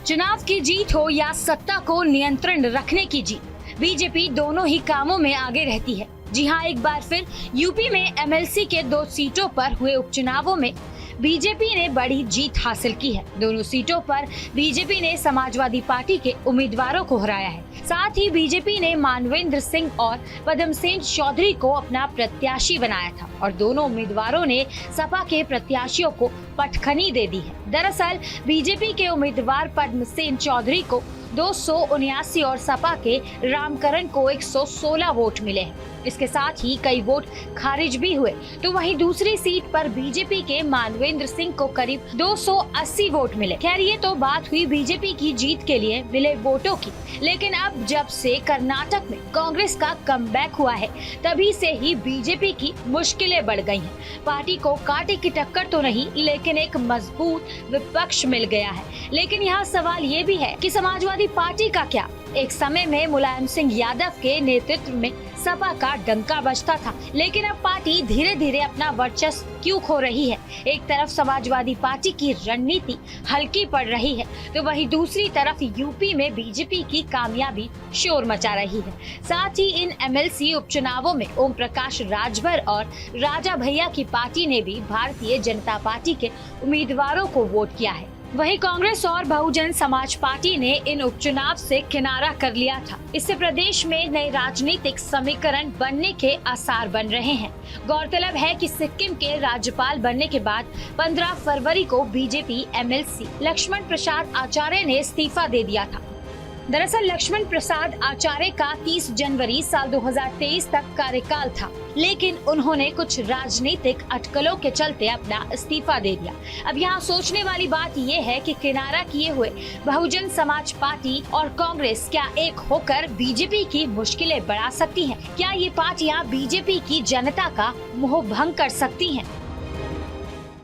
चुनाव की जीत हो या सत्ता को नियंत्रण रखने की जीत, बीजेपी दोनों ही कामों में आगे रहती है। जी हां, एक बार फिर यूपी में एमएलसी के 2 सीटों पर हुए उपचुनावों में बीजेपी ने बड़ी जीत हासिल की है। दोनों सीटों पर बीजेपी ने समाजवादी पार्टी के उम्मीदवारों को हराया है। साथ ही बीजेपी ने मानवेंद्र सिंह और पद्मसेन चौधरी को अपना प्रत्याशी बनाया था और दोनों उम्मीदवारों ने सपा के प्रत्याशियों को पटखनी दे दी है। दरअसल बीजेपी के उम्मीदवार पद्मसेन चौधरी को 279 और सपा के रामकरण को 116 वोट मिले हैं। इसके साथ ही कई वोट खारिज भी हुए। तो वहीं दूसरी सीट पर बीजेपी के मानवेंद्र सिंह को करीब 280 वोट मिले। खैर, ये तो बात हुई बीजेपी की जीत के लिए मिले वोटों की, लेकिन अब जब से कर्नाटक में कांग्रेस का कमबैक हुआ है, तभी से ही बीजेपी की मुश्किलें बढ़ गई हैं। पार्टी को कांटे की टक्कर तो नहीं, लेकिन एक मजबूत विपक्ष मिल गया है। लेकिन यहाँ सवाल ये भी है कि समाजवादी पार्टी का क्या? एक समय में मुलायम सिंह यादव के नेतृत्व में सपा का डंका बजता था, लेकिन अब पार्टी धीरे धीरे अपना वर्चस्व क्यों खो रही है? एक तरफ समाजवादी पार्टी की रणनीति हल्की पड़ रही है, तो वहीं दूसरी तरफ यूपी में बीजेपी की कामयाबी शोर मचा रही है। साथ ही इन एमएलसी उपचुनावों में ओम प्रकाश राजभर और राजा भैया की पार्टी ने भी भारतीय जनता पार्टी के उम्मीदवारों को वोट किया है। वहीं कांग्रेस और बहुजन समाज पार्टी ने इन उपचुनाव से किनारा कर लिया था। इससे प्रदेश में नए राजनीतिक समीकरण बनने के आसार बन रहे हैं। गौरतलब है कि सिक्किम के राज्यपाल बनने के बाद 15 फरवरी को बीजेपी एमएलसी लक्ष्मण प्रसाद आचार्य ने इस्तीफा दे दिया था। दरअसल लक्ष्मण प्रसाद आचार्य का 30 जनवरी साल 2023 तक कार्यकाल था, लेकिन उन्होंने कुछ राजनीतिक अटकलों के चलते अपना इस्तीफा दे दिया। अब यहाँ सोचने वाली बात ये है कि किनारा किए हुए बहुजन समाज पार्टी और कांग्रेस क्या एक होकर बीजेपी की मुश्किलें बढ़ा सकती हैं? क्या ये पार्टियां बीजेपी की जनता का मोह भंग कर सकती हैं?